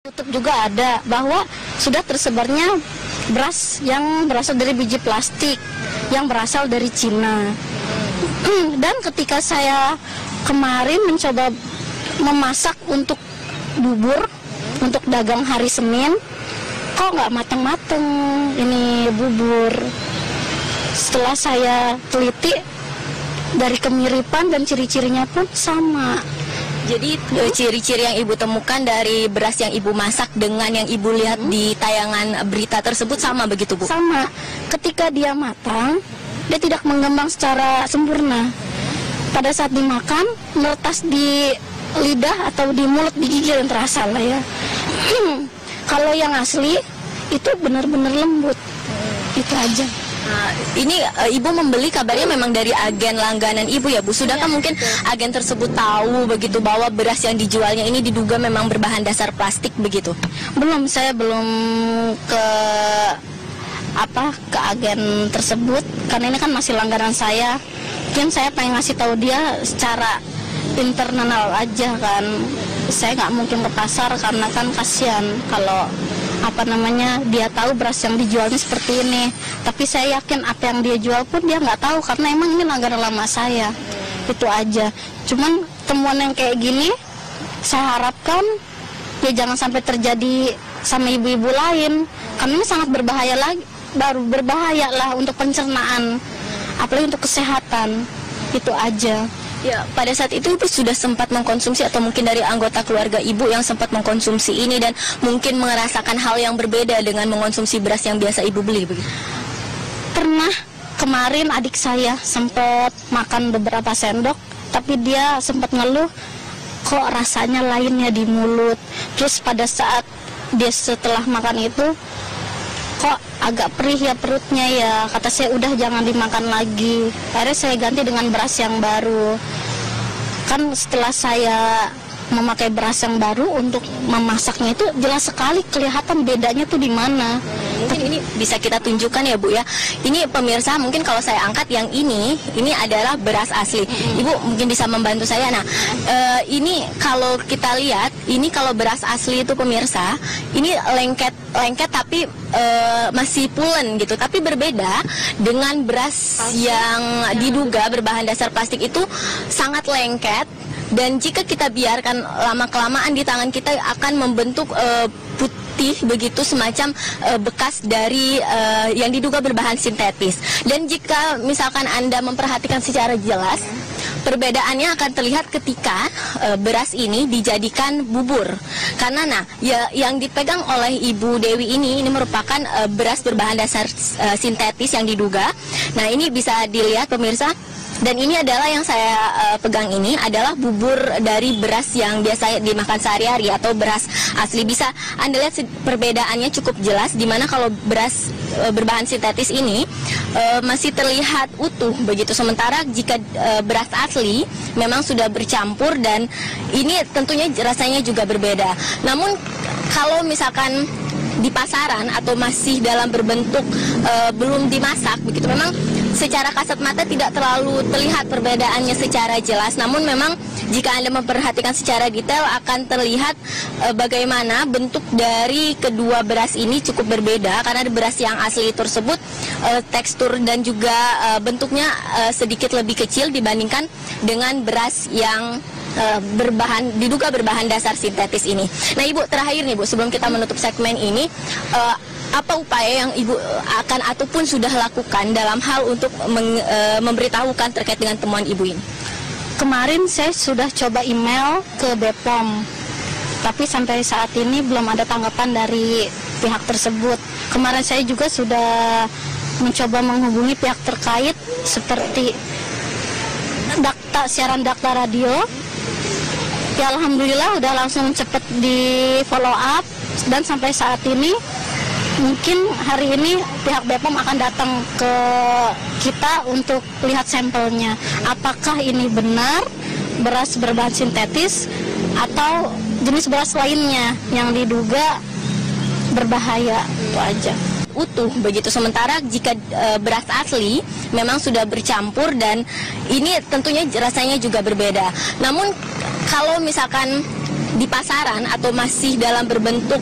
YouTube juga ada bahwa sudah tersebarnya beras yang berasal dari biji plastik yang berasal dari Cina. Dan ketika saya kemarin mencoba memasak untuk bubur untuk dagang hari Senin, kok nggak mateng-mateng ini bubur. Setelah saya teliti dari kemiripan dan ciri-cirinya pun sama. Jadi ciri-ciri yang ibu temukan dari beras yang ibu masak dengan yang ibu lihat di tayangan berita tersebut sama begitu, Bu? Sama. Ketika dia matang, dia tidak mengembang secara sempurna. Pada saat dimakan, meretas di lidah atau di mulut, di gigi yang terasa lah ya. Kalau yang asli itu benar-benar lembut. Itu aja. Nah, ini ibu membeli kabarnya memang dari agen langganan ibu ya, Bu. Sudahkah mungkin agen tersebut tahu begitu bahwa beras yang dijualnya ini diduga memang berbahan dasar plastik begitu? Belum, saya belum ke agen tersebut karena ini kan masih langganan saya. Mungkin saya pengen ngasih tahu dia secara internal aja kan. Saya nggak mungkin ke pasar karena kan kasihan kalau dia tahu beras yang dijualnya seperti ini. Tapi saya yakin apa yang dia jual pun dia nggak tahu karena emang ini langganan lama saya. Itu aja. Cuman temuan yang kayak gini saya harapkan ya jangan sampai terjadi sama ibu-ibu lain karena ini sangat berbahaya lah untuk pencernaan, apalagi untuk kesehatan. Itu aja. Ya, pada saat itu ibu sudah sempat mengkonsumsi atau mungkin dari anggota keluarga ibu yang sempat mengkonsumsi ini dan mungkin merasakan hal yang berbeda dengan mengkonsumsi beras yang biasa ibu beli begitu? Pernah, kemarin adik saya sempat makan beberapa sendok, tapi dia sempat ngeluh kok rasanya lainnya di mulut. Terus pada saat dia setelah makan itu kok agak perih ya perutnya ya, kata saya udah jangan dimakan lagi. Akhirnya saya ganti dengan beras yang baru. Kan setelah saya memakai beras yang baru untuk memasaknya itu jelas sekali kelihatan bedanya tuh di mana. Mungkin ini bisa kita tunjukkan ya, Bu ya. Ini pemirsa, mungkin kalau saya angkat yang ini adalah beras asli. Ibu mungkin bisa membantu saya. Nah, ini kalau kita lihat, ini kalau beras asli itu pemirsa, ini lengket tapi masih pulen gitu. Tapi berbeda dengan beras yang diduga berbahan dasar plastik itu sangat lengket. Dan jika kita biarkan lama-kelamaan di tangan kita akan membentuk putih begitu, semacam bekas dari yang diduga berbahan sintetis. Dan jika misalkan Anda memperhatikan secara jelas, perbedaannya akan terlihat ketika beras ini dijadikan bubur. Karena yang dipegang oleh Ibu Dewi ini merupakan beras berbahan dasar sintetis yang diduga. Nah, ini bisa dilihat pemirsa. Dan ini adalah yang saya pegang ini adalah bubur dari beras yang biasa dimakan sehari-hari atau beras asli. Bisa Anda lihat perbedaannya cukup jelas, dimana kalau beras berbahan sintetis ini masih terlihat utuh begitu. Sementara jika beras asli memang sudah bercampur dan ini tentunya rasanya juga berbeda. Namun kalau misalkan di pasaran atau masih dalam berbentuk belum dimasak begitu, memang secara kasat mata tidak terlalu terlihat perbedaannya secara jelas. Namun memang jika Anda memperhatikan secara detail akan terlihat bagaimana bentuk dari kedua beras ini cukup berbeda. Karena beras yang asli tersebut tekstur dan juga bentuknya sedikit lebih kecil dibandingkan dengan beras yang diduga berbahan dasar sintetis ini. Nah, Ibu, terakhir nih, Bu, sebelum kita menutup segmen ini, apa upaya yang Ibu akan ataupun sudah lakukan dalam hal untuk memberitahukan terkait dengan temuan Ibu ini? Kemarin saya sudah coba email ke BPOM, tapi sampai saat ini belum ada tanggapan dari pihak tersebut. Kemarin saya juga sudah mencoba menghubungi pihak terkait seperti siaran Dakta Radio. Ya, alhamdulillah udah langsung cepet di follow up, dan sampai saat ini mungkin hari ini pihak BPOM akan datang ke kita untuk lihat sampelnya. Apakah ini benar beras berbahan sintetis atau jenis beras lainnya yang diduga berbahaya. Itu aja. Utuh begitu. Sementara jika beras asli memang sudah bercampur dan ini tentunya rasanya juga berbeda. Namun kalau misalkan di pasaran atau masih dalam berbentuk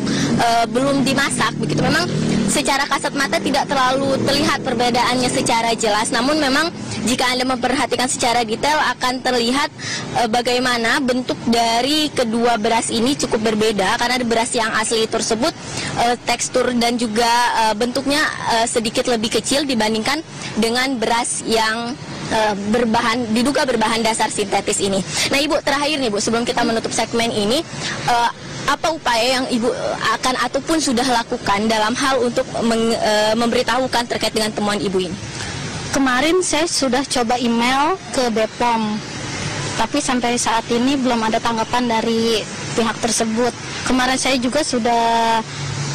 belum dimasak begitu, memang secara kasat mata tidak terlalu terlihat perbedaannya secara jelas. Namun memang jika Anda memperhatikan secara detail akan terlihat bagaimana bentuk dari kedua beras ini cukup berbeda, karena beras yang asli tersebut tekstur dan juga bentuknya sedikit lebih kecil dibandingkan dengan beras yang diduga berbahan dasar sintetis ini. Nah Ibu, terakhir nih Bu, sebelum kita menutup segmen ini, apa upaya yang Ibu akan ataupun sudah lakukan dalam hal untuk memberitahukan terkait dengan temuan Ibu ini? Kemarin saya sudah coba email ke BPOM, tapi sampai saat ini belum ada tanggapan dari pihak tersebut. Kemarin saya juga sudah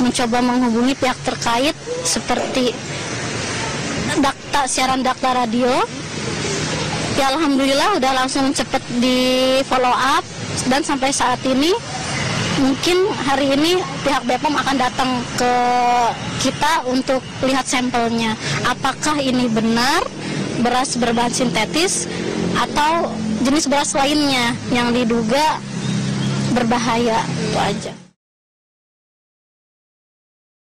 mencoba menghubungi pihak terkait seperti siaran Dakta Radio. Ya alhamdulillah udah langsung cepat di follow up, dan sampai saat ini mungkin hari ini pihak BPOM akan datang ke kita untuk lihat sampelnya. Apakah ini benar beras berbahan sintetis atau jenis beras lainnya yang diduga berbahaya, itu aja.